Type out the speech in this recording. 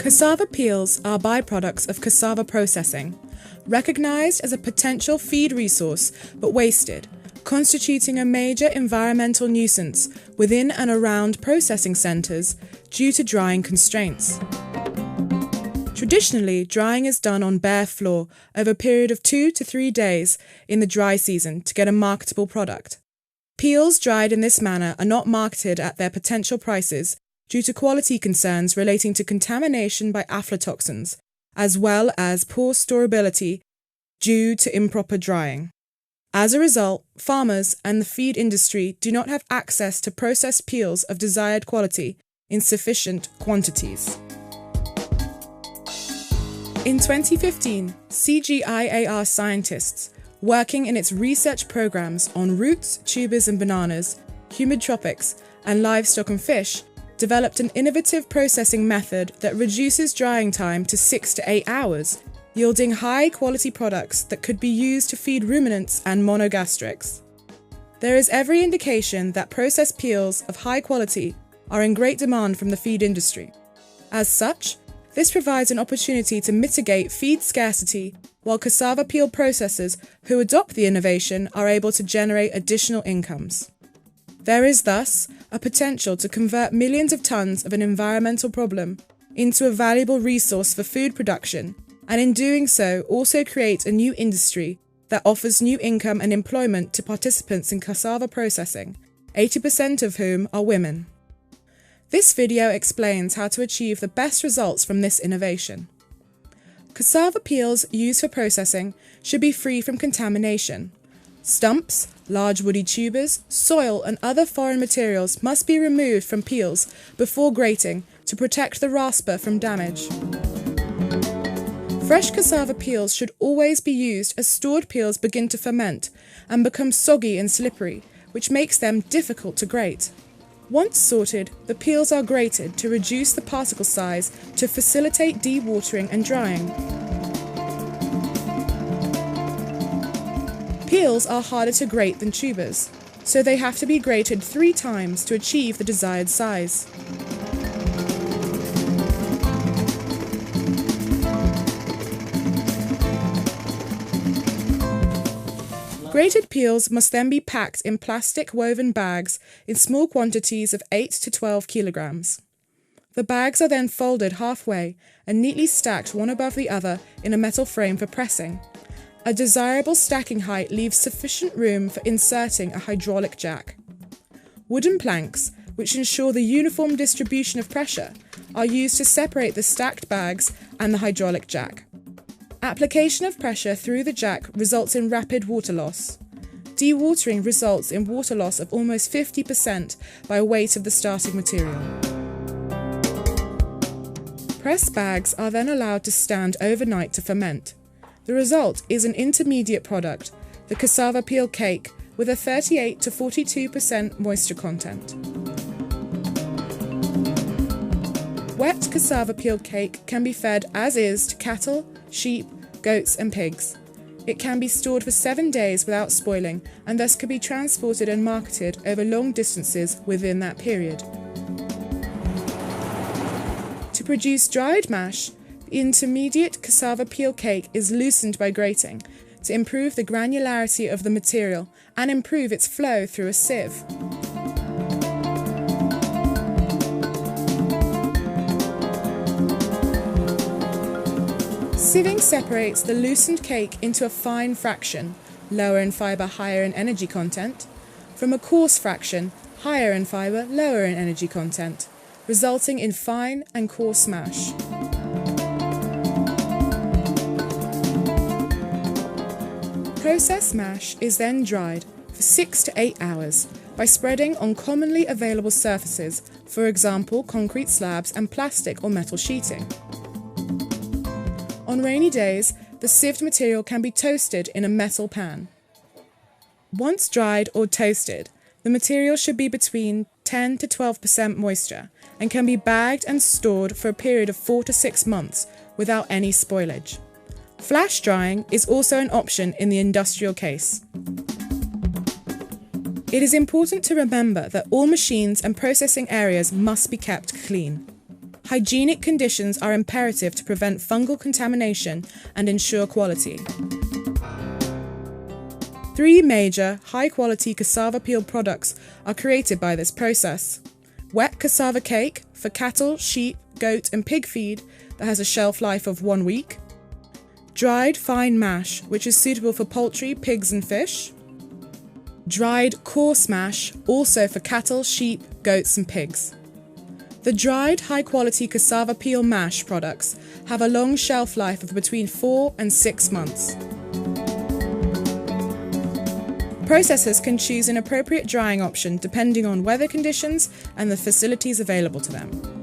Cassava peels are byproducts of cassava processing, recognized as a potential feed resource but wasted, constituting a major environmental nuisance within and around processing centres due to drying constraints. Traditionally, drying is done on bare floor over a period of 2 to 3 days in the dry season to get a marketable product. Peels dried in this manner are not marketed at their potential prices due to quality concerns relating to contamination by aflatoxins, as well as poor storability due to improper drying. As a result, farmers and the feed industry do not have access to processed peels of desired quality in sufficient quantities. In 2015, CGIAR scientists, working in its research programs on roots, tubers and bananas, humid tropics, and livestock and fish, developed an innovative processing method that reduces drying time to 6 to 8 hours, yielding high-quality products that could be used to feed ruminants and monogastrics. There is every indication that processed peels of high quality are in great demand from the feed industry. As such, this provides an opportunity to mitigate feed scarcity, while cassava peel processors who adopt the innovation are able to generate additional incomes. There is thus a potential to convert millions of tons of an environmental problem into a valuable resource for food production, and in doing so also create a new industry that offers new income and employment to participants in cassava processing, 80% of whom are women. This video explains how to achieve the best results from this innovation. Cassava peels used for processing should be free from contamination. Stumps, large woody tubers, soil and other foreign materials must be removed from peels before grating to protect the rasper from damage. Fresh cassava peels should always be used as stored peels begin to ferment and become soggy and slippery, which makes them difficult to grate. Once sorted, the peels are grated to reduce the particle size to facilitate dewatering and drying. Peels are harder to grate than tubers, so they have to be grated 3 times to achieve the desired size. Grated peels must then be packed in plastic woven bags in small quantities of 8 to 12 kilograms. The bags are then folded halfway and neatly stacked one above the other in a metal frame for pressing. A desirable stacking height leaves sufficient room for inserting a hydraulic jack. Wooden planks, which ensure the uniform distribution of pressure, are used to separate the stacked bags and the hydraulic jack. Application of pressure through the jack results in rapid water loss. Dewatering results in water loss of almost 50% by weight of the starting material. Pressed bags are then allowed to stand overnight to ferment. The result is an intermediate product, the cassava peel cake, with a 38 to 42% moisture content. Wet cassava peel cake can be fed as is to cattle, sheep, goats and pigs. It can be stored for 7 days without spoiling and thus can be transported and marketed over long distances within that period. To produce dried mash, the intermediate cassava peel cake is loosened by grating to improve the granularity of the material and improve its flow through a sieve. Sieving separates the loosened cake into a fine fraction, lower in fibre, higher in energy content, from a coarse fraction, higher in fibre, lower in energy content, resulting in fine and coarse mash. Processed mash is then dried for 6 to 8 hours by spreading on commonly available surfaces, for example concrete slabs and plastic or metal sheeting. On rainy days, the sieved material can be toasted in a metal pan. Once dried or toasted, the material should be between 10 to 12% moisture and can be bagged and stored for a period of 4 to 6 months without any spoilage. Flash drying is also an option in the industrial case. It is important to remember that all machines and processing areas must be kept clean. Hygienic conditions are imperative to prevent fungal contamination and ensure quality. 3 major, high-quality cassava peel products are created by this process. Wet cassava cake for cattle, sheep, goat and pig feed that has a shelf life of 1 week. Dried fine mash, which is suitable for poultry, pigs and fish. Dried coarse mash, also for cattle, sheep, goats and pigs. The dried high-quality cassava peel mash products have a long shelf life of between 4 and 6 months. Processors can choose an appropriate drying option depending on weather conditions and the facilities available to them.